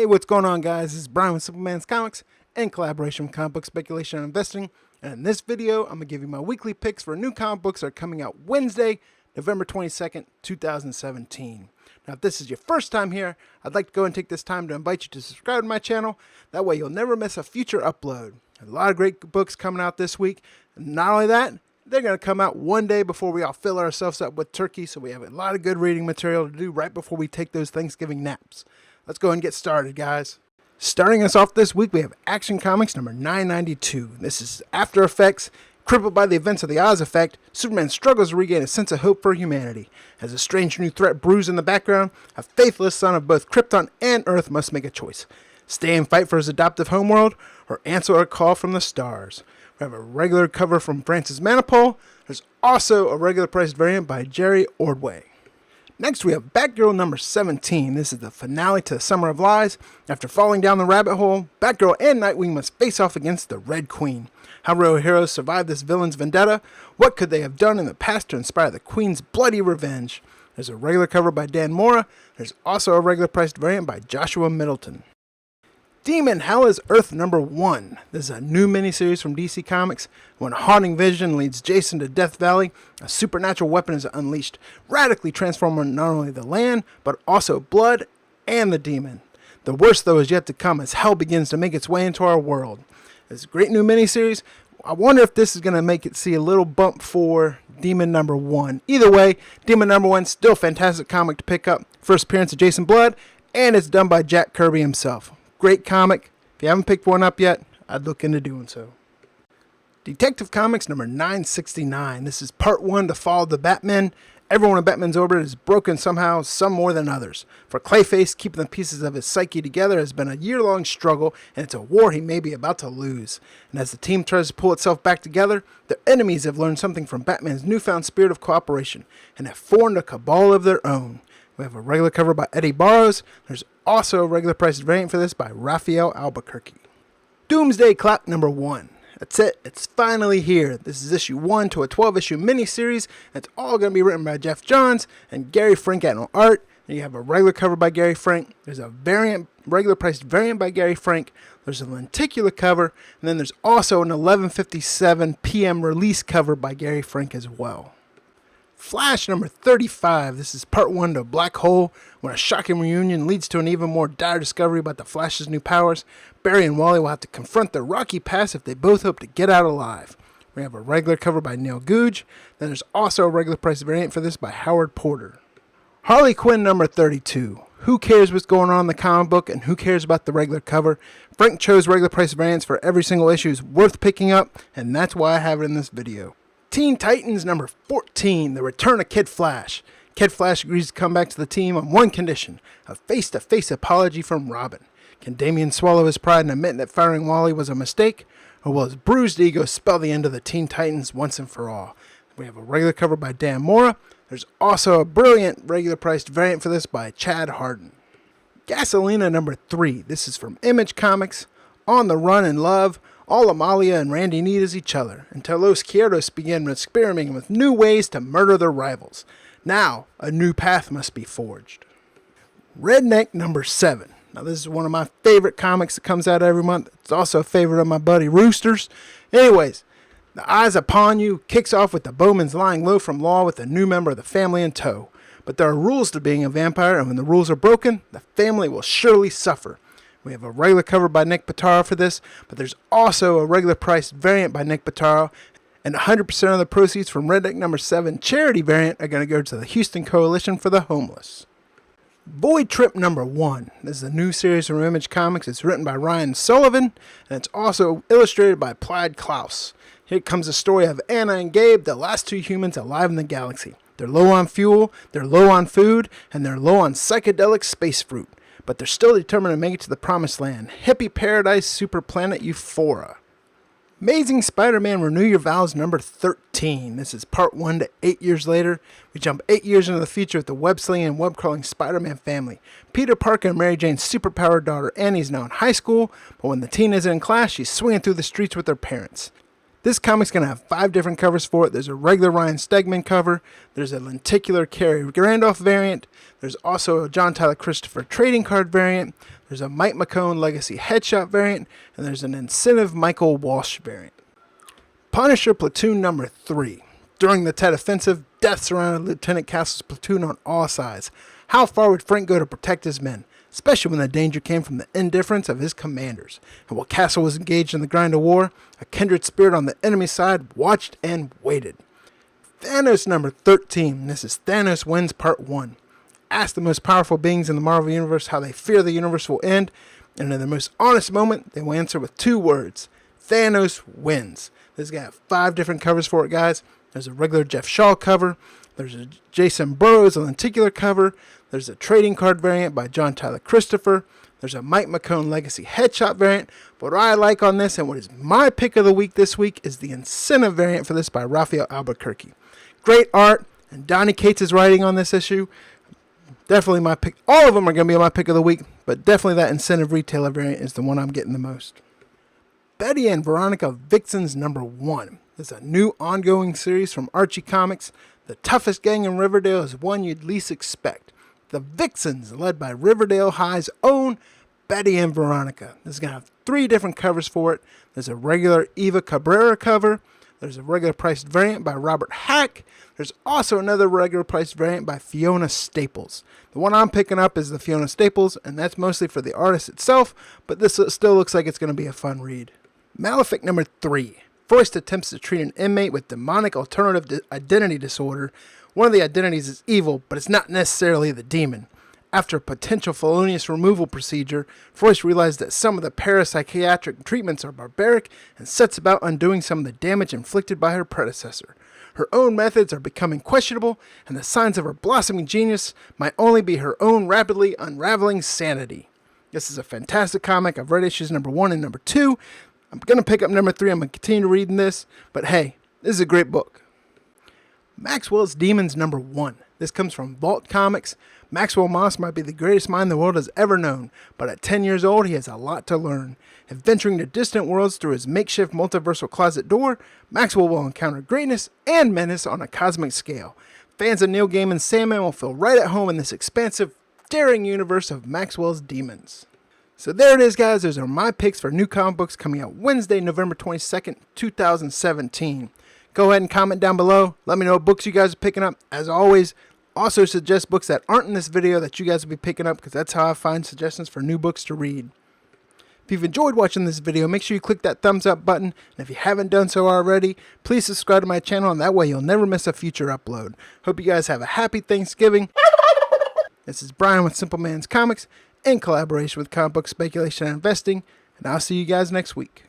what's going on, guys? This is Brian with Simpleman's Comics in collaboration with Comic Book Speculation and Investing. And in this video, I'm going to give you my weekly picks for new comic books that are coming out Wednesday, November 22nd, 2017. Now, if this is your first time here, I'd like to go and take this time to invite you to subscribe to my channel. That way you'll never miss a future upload. A lot of great books coming out this week. And not only that, they're going to come out one day before we all fill ourselves up with turkey, so we have a lot of good reading material to do right before we take those Thanksgiving naps. Let's go and get started, guys. Starting us off this week, we have Action Comics number 992. This is After Effects. Crippled by the events of the Oz Effect, Superman struggles to regain a sense of hope for humanity. As a strange new threat brews in the background, a faithless son of both Krypton and Earth must make a choice. Stay and fight for his adoptive homeworld, or answer a call from the stars. We have a regular cover from Francis Manapul. There's also a regular priced variant by Jerry Ordway. Next, we have Batgirl number 17. This is the finale to the Summer of Lies. After falling down the rabbit hole, Batgirl and Nightwing must face off against the Red Queen. How will heroes survive this villain's vendetta? What could they have done in the past to inspire the Queen's bloody revenge? There's a regular cover by Dan Mora. There's also a regular priced variant by Joshua Middleton. Demon Hell is Earth number 1. This is a new miniseries from DC Comics. When a haunting vision leads Jason to Death Valley, a supernatural weapon is unleashed, radically transforming not only the land, but also blood and the demon. The worst, though, is yet to come as hell begins to make its way into our world. It's a great new miniseries. I wonder if this is going to make it see a little bump for Demon number 1. Either way, Demon number 1 still a fantastic comic to pick up. First appearance of Jason Blood, and it's done by Jack Kirby himself. Great comic. If you haven't picked one up yet, I'd look into doing so. Detective Comics number 969. This is part 1 to follow the Batman. Everyone in Batman's orbit is broken somehow, some more than others. For Clayface, keeping the pieces of his psyche together has been a year-long struggle, and it's a war he may be about to lose. And as the team tries to pull itself back together, their enemies have learned something from Batman's newfound spirit of cooperation, and have formed a cabal of their own. We have a regular cover by Eddie Barrows. There's also a regular priced variant for this by Raphael Albuquerque. Doomsday Clock number 1. That's it. It's finally here. This is issue 1 to a 12-issue miniseries. It's all going to be written by Geoff Johns and Gary Frank on art. And you have a regular cover by Gary Frank. There's a regular priced variant by Gary Frank. There's a lenticular cover. And then there's also an 11:57 p.m. release cover by Gary Frank as well. Flash number 35. This is part 1 to Black Hole, when a shocking reunion leads to an even more dire discovery about the Flash's new powers. Barry and Wally will have to confront their rocky past if they both hope to get out alive. We have a regular cover by Neil Googe. Then there's also a regular price variant for this by Howard Porter. Harley Quinn number 32. Who cares what's going on in the comic book, and who cares about the regular cover? Frank chose regular price variants for every single issue is worth picking up, and that's why I have it in this video. Teen Titans number 14, the return of Kid Flash. Kid Flash agrees to come back to the team on one condition, a face-to-face apology from Robin. Can Damian swallow his pride and admit that firing Wally was a mistake? Or will his bruised ego spell the end of the Teen Titans once and for all? We have a regular cover by Dan Mora. There's also a brilliant regular priced variant for this by Chad Harden. Gasolina number 3, this is from Image Comics. On the Run in Love. All Amalia and Randy need is each other, until Los Quiero begin experimenting with new ways to murder their rivals. Now, a new path must be forged. Redneck number 7. Now, this is one of my favorite comics that comes out every month. It's also a favorite of my buddy Rooster's. Anyways, The Eyes Upon You kicks off with the Bowmans lying low from law with a new member of the family in tow. But there are rules to being a vampire, and when the rules are broken, the family will surely suffer. We have a regular cover by Nick Pitaro for this, but there's also a regular priced variant by Nick Pitaro, and 100% of the proceeds from Redneck number 7 charity variant are going to go to the Houston Coalition for the Homeless. Boy Trip number 1. This is a new series from Image Comics. It's written by Ryan Sullivan, and it's also illustrated by Plaid Klaus. Here comes the story of Anna and Gabe, the last 2 humans alive in the galaxy. They're low on fuel, they're low on food, and they're low on psychedelic space fruit. But they're still determined to make it to the promised land, hippie paradise super planet Euphora. Amazing Spider-Man Renew Your Vows number 13. This is part 1 to 8 years later. We jump 8 years into the future with the web-slinging and web-crawling Spider-Man family. Peter Parker and Mary Jane's superpowered daughter Annie is now in high school, but when the teen isn't in class, she's swinging through the streets with her parents. This comic's going to have 5 different covers for it. There's a regular Ryan Stegman cover. There's a lenticular Cary Randolph variant. There's also a John Tyler Christopher trading card variant. There's a Mike McCone Legacy Headshot variant. And there's an Incentive Michael Walsh variant. Punisher Platoon number 3. During the Tet Offensive, death surrounded Lieutenant Castle's platoon on all sides. How far would Frank go to protect his men, especially when the danger came from the indifference of his commanders? And while Castle was engaged in the grind of war, a kindred spirit on the enemy side watched and waited. Thanos number 13. This is Thanos Wins Part 1. Ask the most powerful beings in the Marvel Universe how they fear the universe will end, and in the most honest moment, they will answer with 2 words. Thanos wins. This is going to have 5 different covers for it, guys. There's a regular Jeff Shaw cover. There's a Jason Burrows lenticular cover. There's a trading card variant by John Tyler Christopher. There's a Mike McCone Legacy Headshot variant. But what I like on this, and what is my pick of the week this week, is the Incentive variant for this by Raphael Albuquerque. Great art, and Donny Cates is writing on this issue. Definitely my pick. All of them are going to be my pick of the week, but definitely that Incentive Retailer variant is the one I'm getting the most. Betty and Veronica Vixens number 1. This is a new ongoing series from Archie Comics. The toughest gang in Riverdale is one you'd least expect. The Vixens, led by Riverdale High's own Betty and Veronica. This is going to have 3 different covers for it. There's a regular Eva Cabrera cover. There's a regular priced variant by Robert Hack. There's also another regular priced variant by Fiona Staples. The one I'm picking up is the Fiona Staples, and that's mostly for the artist itself, but this still looks like it's going to be a fun read. Malevich number 3. Forrest attempts to treat an inmate with demonic alternative identity disorder. One of the identities is evil, but it's not necessarily the demon. After a potential felonious removal procedure, Forrest realizes that some of the parapsychiatric treatments are barbaric and sets about undoing some of the damage inflicted by her predecessor. Her own methods are becoming questionable, and the signs of her blossoming genius might only be her own rapidly unraveling sanity. This is a fantastic comic. I've read issues number 1 and number 2. I'm going to pick up number 3. I'm going to continue reading this. But hey, this is a great book. Maxwells Demons number 1. This comes from Vault Comics. Maxwell Moss might be the greatest mind the world has ever known, but at 10 years old, he has a lot to learn. Adventuring to distant worlds through his makeshift multiversal closet door, Maxwell will encounter greatness and menace on a cosmic scale. Fans of Neil Gaiman's Sandman will feel right at home in this expansive, daring universe of Maxwell's Demons. So there it is, guys. Those are my picks for new comic books coming out Wednesday, November 22nd, 2017. Go ahead and comment down below. Let me know what books you guys are picking up. As always, also suggest books that aren't in this video that you guys will be picking up, because that's how I find suggestions for new books to read. If you've enjoyed watching this video, make sure you click that thumbs up button. And if you haven't done so already, please subscribe to my channel, and that way you'll never miss a future upload. Hope you guys have a happy Thanksgiving. This is Brian with Simpleman's Comics, in collaboration with Comic Book Speculation and Investing, and I'll see you guys next week.